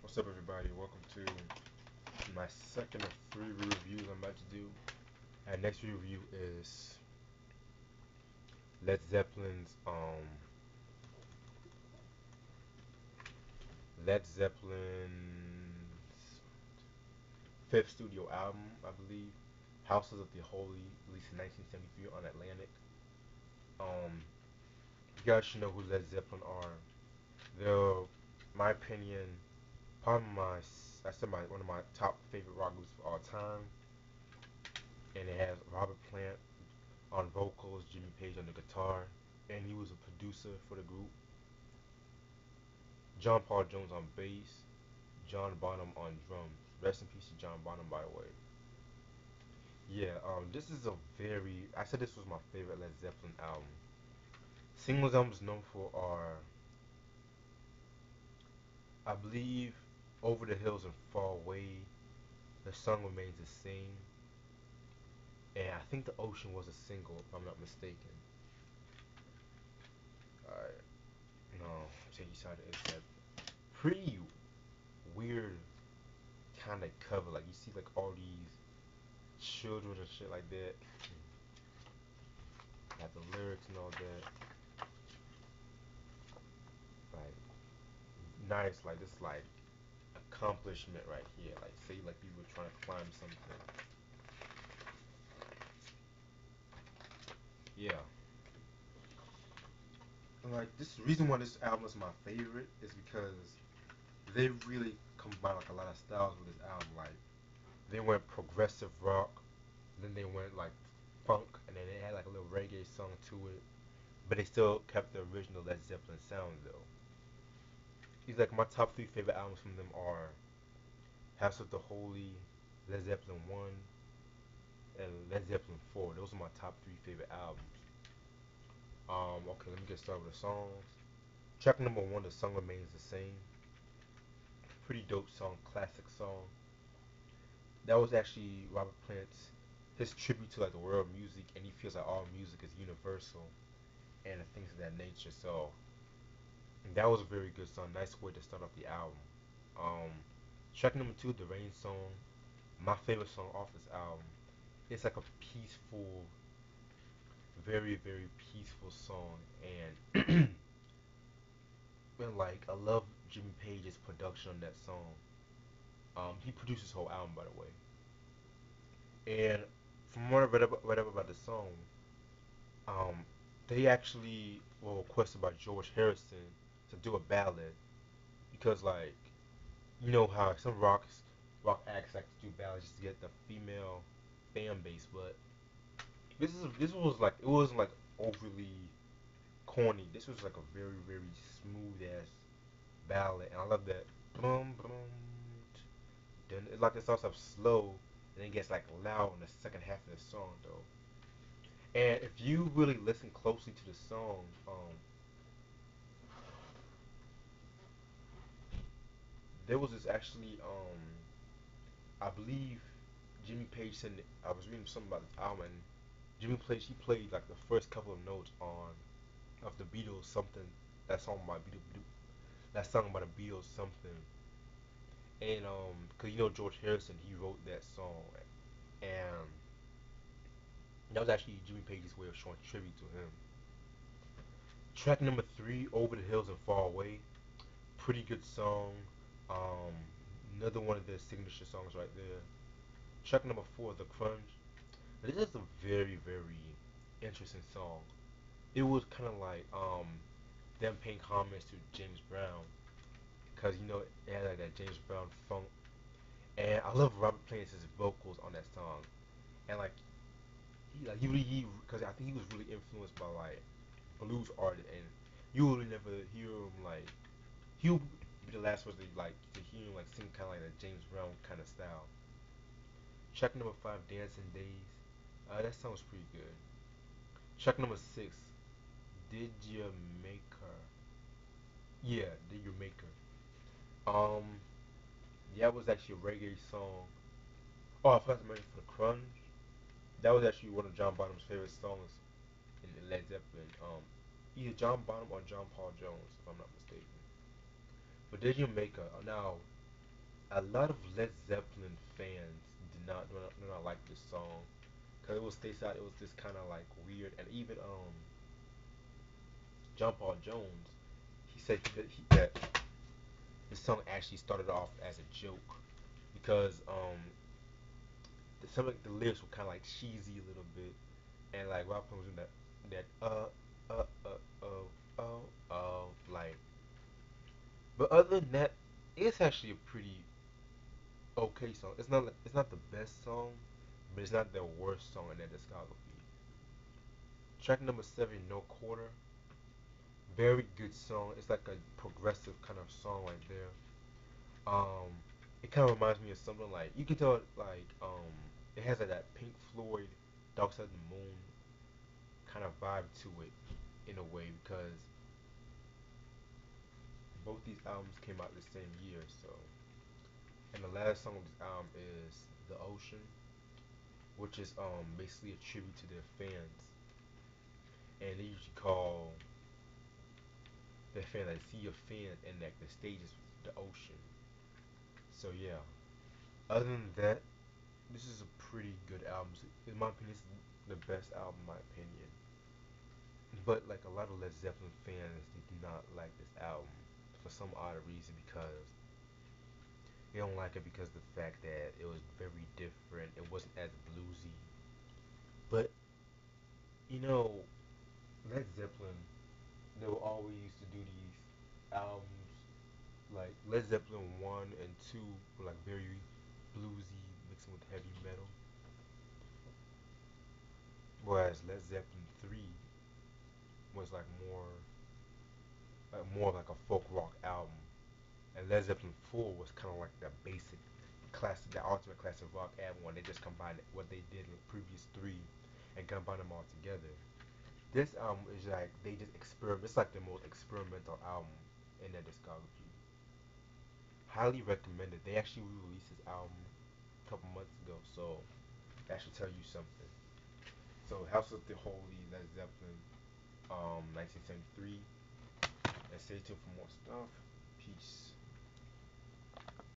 What's up, everybody? Welcome to my second of three reviews I'm about to do. Our next review is Led Zeppelin's Led Zeppelin's fifth studio album, I believe, Houses of the Holy, released in 1973 on Atlantic. You guys should know who Led Zeppelin are. They're, my opinion, probably I said one of my top favorite rock groups of all time, and it has Robert Plant on vocals, Jimmy Page on the guitar, and he was a producer for the group. John Paul Jones on bass, John Bonham on drums. Rest in peace to John Bonham, by the way. Yeah, this is a very. I said this was my favorite Led Zeppelin album. Singles I'm known for are, I believe, Over the Hills and Far Away. The song remains the same, and I think The Ocean was a single, if I'm not mistaken. Alright, no, take you side it's that pretty weird kind of cover. Like you see like all these children and shit like that. Got the lyrics and all that. Like nice, like this like accomplishment right here. Like say like you were trying to climb something. Yeah. And like this reason why this album is my favorite is because they really combine like a lot of styles with this album. Like they went progressive rock, then they went like funk, and then they had like a little reggae song to it. But they still kept the original Led Zeppelin sound though. He's like my top three favorite albums from them are House of the Holy, Led Zeppelin 1, and Led Zeppelin 4. Those are my top three favorite albums. Okay, let me get started with the songs. Track number one, the song remains the same. Pretty dope song, classic song. That was actually Robert Plant's his tribute to like the world of music, and he feels like all music is universal and things of that nature. So that was a very good song. Nice way to start off the album. Um, Track number two, the Rain song. My favorite song off this album. It's like a peaceful, very peaceful song, and and like I love Jimmy Page's production on that song. He produced his whole album, by the way. And from what I read up about the song, um, they actually were requested by George Harrison to do a ballad because like you know how some rock acts like to do ballads just to get the female fan base, but this was like it wasn't like overly corny. This was like a very smooth ass ballad, and I love that. Boom boom. Then it's like it starts off slow, and then gets like loud in the second half of the song though. And if you really listen closely to the song, there was this actually I believe Jimmy Page said I was reading something about this album, and Jimmy Page he played like the first couple of notes on of the Beatles something that song by Beatles that song by the Beatles something, and cause you know George Harrison he wrote that song, and that was actually Jimmy Page's way of showing tribute to him. Track number three, Over the Hills and Far Away, pretty good song. Um, Another one of their signature songs right there. Track number four, The Crunch. This is a very interesting song. It was kind of like them paying homage to James Brown, cause you know it had like that James Brown funk, and I love Robert Plant's vocals on that song, and like he because I think he was really influenced by like blues artists, and you really never hear him like he'll be the last person to hear him like sing kind of like a James Brown kind of style. Track number five, Dancing Days. That sounds pretty good. Track number six, Did You Make Her? Yeah, Did You Make Her? That was actually a reggae song. Oh, I forgot to mention for the Crunch. That was actually one of John Bonham's favorite songs in Led Zeppelin. Either John Bonham or John Paul Jones, if I'm not mistaken. But Did You Make Her? Now, a lot of Led Zeppelin fans do not like this song because it was they thought it was just kind of like weird, and even John Paul Jones, he said that the song actually started off as a joke because some of the lyrics were kind of like cheesy a little bit, and like Rob was in that like. But other than that, it's actually a pretty okay song. It's not the best song, but it's not the worst song in their discography. Track number seven, No Quarter, very good song. It's like a progressive kind of song right there. Um, it kind of reminds me of something like you can tell like it has like that Pink Floyd Dark Side of the Moon kind of vibe to it in a way because both these albums came out the same year. So, and the last song of this album is The Ocean, which is basically a tribute to their fans, and they usually call their fan like see your fan and like the stage is the ocean. So yeah. Other than that, this is a pretty good album. In my opinion, it's the best album in my opinion. But like a lot of Led Zeppelin fans, they do not like this album for some odd reason because they don't like it because of the fact that it was very different. It wasn't as bluesy. But you know, Led Zeppelin, they were always used to do these albums like Led Zeppelin one and two were like very bluesy, mixing with heavy metal, whereas Led Zeppelin three was like more like a folk rock album, and Led Zeppelin four was kind of like the basic classic, the ultimate classic rock album when they just combined what they did in the previous three and combined them all together. This album is like they just experiment. It's like the most experimental album in their discography. Highly recommended. They actually re-released this album a couple months ago, so that should tell you something. So House of the Holy, Led Zeppelin, 1973, and stay tuned for more stuff. Peace.